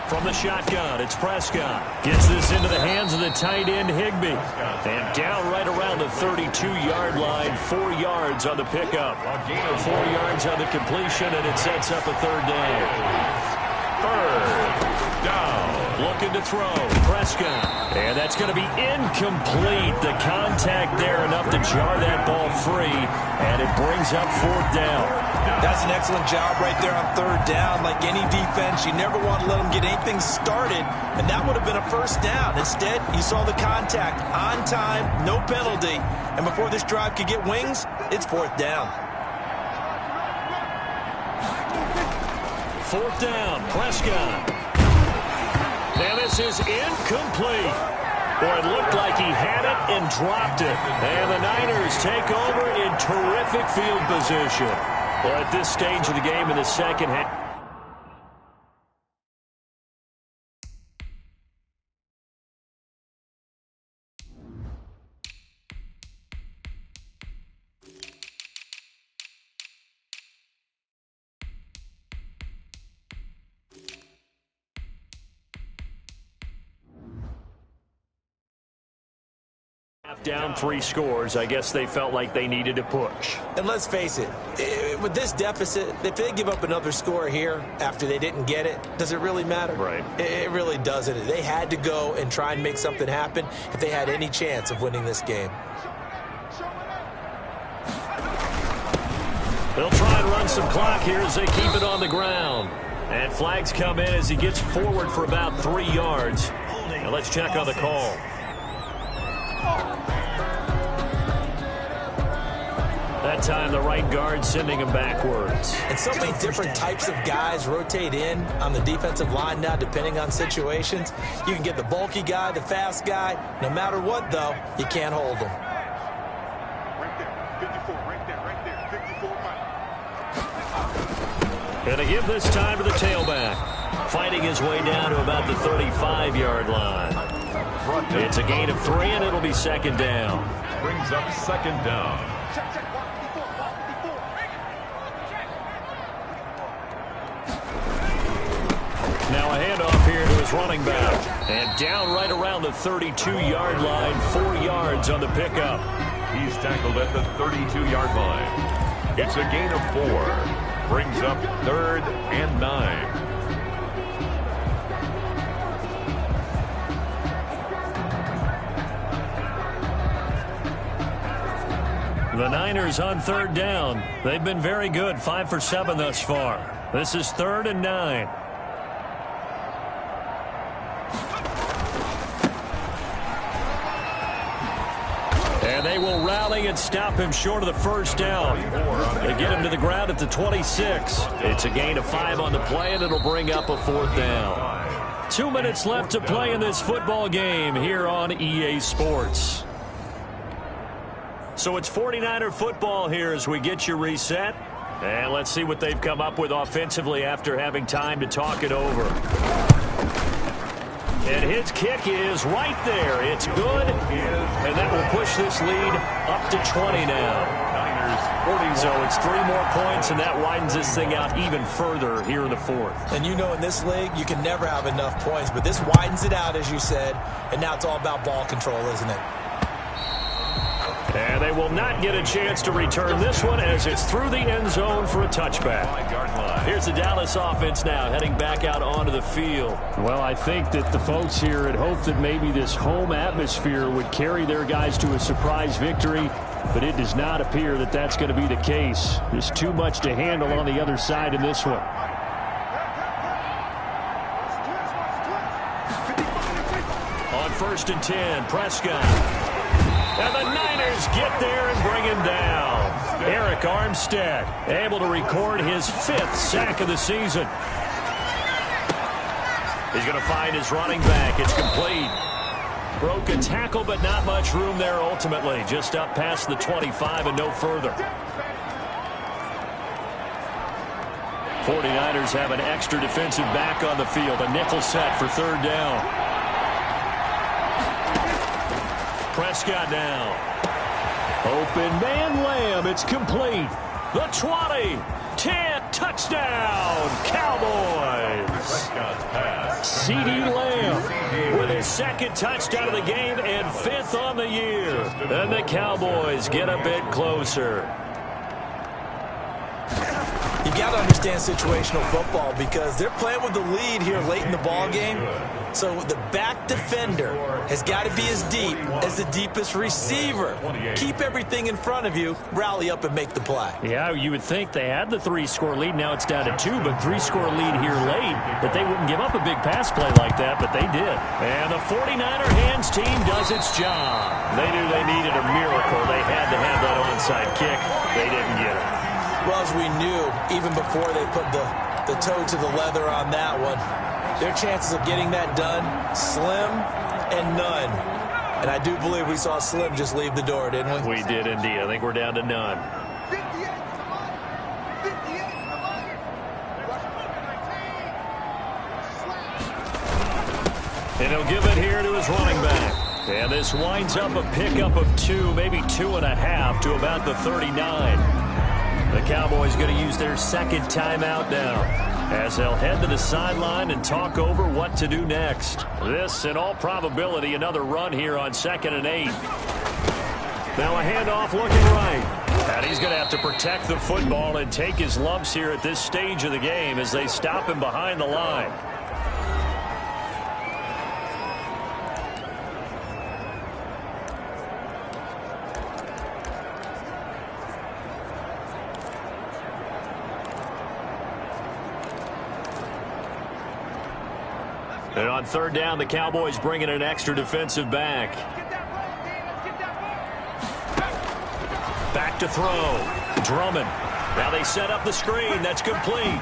From the shotgun, it's Prescott. Gets this into the hands of the tight end, Higbee. And down right around the 32-yard line, 4 yards on the pickup. 4 yards on the completion, and it sets up a 3rd down. 3rd down. Looking to throw, Prescott. And that's going to be incomplete. The contact there enough to jar that ball free, and it brings up 4th down. That's an excellent job right there on 3rd down. Like any defense, you never want to let them get anything started, and that would have been a 1st down. Instead, you saw the contact on time, no penalty, and before this drive could get wings, it's 4th down. 4th down, Prescott. And this is incomplete. Boy, it looked like he had it and dropped it. And the Niners take over in terrific field position. Well, at this stage of the game in the second half. Down 3 scores, I guess they felt like they needed to push. And let's face it, with this deficit, if they give up another score here after they didn't get it, does it really matter? Right. It really doesn't. They had to go and try and make something happen if they had any chance of winning this game. They'll try and run some clock here as they keep it on the ground. And flags come in as he gets forward for about 3 yards. Now let's check on the call. That time the right guard sending him backwards. And so many different types of guys rotate in on the defensive line now depending on situations. You can get the bulky guy, the fast guy. No matter what, though, you can't hold them. Right there, 54, right there, 54. Going to give this time to the tailback. Fighting his way down to about the 35-yard line. It's a gain of 3, and it'll be 2nd down. Brings up 2nd down. Now a handoff here to his running back. And down right around the 32-yard line, 4 yards on the pickup. He's tackled at the 32-yard line. It's a gain of 4. Brings up 3rd and 9. The Niners on 3rd down. They've been very good, 5 for 7 thus far. This is 3rd and 9. And they will rally and stop him short of the 1st down. They get him to the ground at the 26. It's a gain of 5 on the play, and it'll bring up a 4th down. 2 minutes left to play in this football game here on EA Sports. So it's 49er football here as we get you reset. And let's see what they've come up with offensively after having time to talk it over. And his kick is right there. It's good. And that will push this lead up to 20 now. Niners So it's 3 more points, and that widens this thing out even further here in the fourth. And you know in this league, you can never have enough points, but this widens it out, as you said, and now it's all about ball control, isn't it? And they will not get a chance to return this one as it's through the end zone for a touchback. Here's the Dallas offense now heading back out onto the field. Well, I think that the folks here had hoped that maybe this home atmosphere would carry their guys to a surprise victory, but it does not appear that that's going to be the case. There's too much to handle on the other side in this one. On 1st and 10, Prescott. And the Niners get there and bring him down. Eric Armstead able to record his 5th sack of the season. He's going to find his running back. It's complete. Broke a tackle, but not much room there ultimately. Just up past the 25 and no further. 49ers have an extra defensive back on the field. A nickel set for 3rd down. Prescott now. Open man Lamb. It's complete. The 20. 10. Touchdown. Cowboys. C.D. Lamb with his 2nd touchdown of the game and 5th on the year. And the Cowboys get a bit closer. You got to understand situational football because they're playing with the lead here late in the ball game. So the back defender has got to be as deep as the deepest receiver. Keep everything in front of you, rally up and make the play. Yeah, you would think they had the 3-score lead. Now it's down to 2, but 3-score lead here late. That they wouldn't give up a big pass play like that, but they did. And the 49er hands team does its job. They knew they needed a miracle. They had to have that onside kick. They didn't get it. Well, as we knew, even before they put the toe to the leather on that one, their chances of getting that done, slim and none. And I do believe we saw Slim just leave the door, didn't we? We did indeed. I think we're down to none. And he'll give it here to his running back. And this winds up a pickup of 2, maybe 2.5 to about the 39. The Cowboys going to use their 2nd timeout now as they'll head to the sideline and talk over what to do next. This, in all probability, another run here on 2nd and 8. Now a handoff looking right. And he's going to have to protect the football and take his lumps here at this stage of the game as they stop him behind the line. And on 3rd down, the Cowboys bring in an extra defensive back. Back to throw. Drummond. Now they set up the screen. That's complete.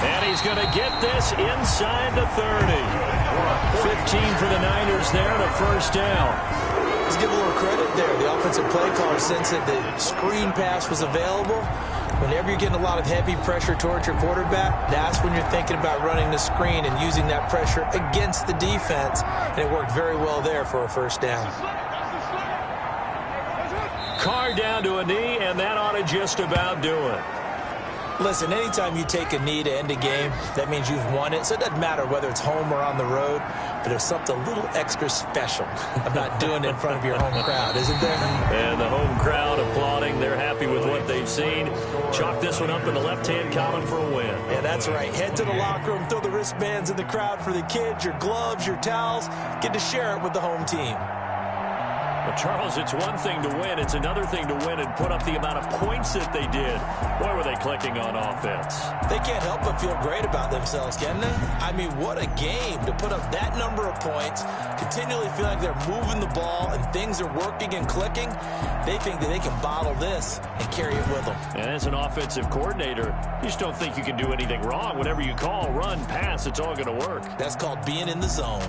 And he's going to get this inside the 30. 15 for the Niners there and a 1st down. Let's give a little credit there. The offensive play caller sensed that the screen pass was available. Whenever you're getting a lot of heavy pressure towards your quarterback, that's when you're thinking about running the screen and using that pressure against the defense. And it worked very well there for a 1st down. Carr down to a knee, and that ought to just about do it. Listen, anytime you take a knee to end a game, that means you've won it. So it doesn't matter whether it's home or on the road, but there's something a little extra special about doing it in front of your home crowd, isn't there? And the home crowd applauding. They're happy with what they've seen. Chalk this one up in the left-hand column for a win. Yeah, that's right. Head to the locker room, throw the wristbands in the crowd for the kids, your gloves, your towels. Get to share it with the home team. Well, Charles, it's one thing to win. It's another thing to win and put up the amount of points that they did. Boy, were they clicking on offense. They can't help but feel great about themselves, can they? I mean, what a game to put up that number of points, continually feel like they're moving the ball and things are working and clicking. They think that they can bottle this and carry it with them. And as an offensive coordinator, you just don't think you can do anything wrong. Whenever you call, run, pass, it's all going to work. That's called being in the zone.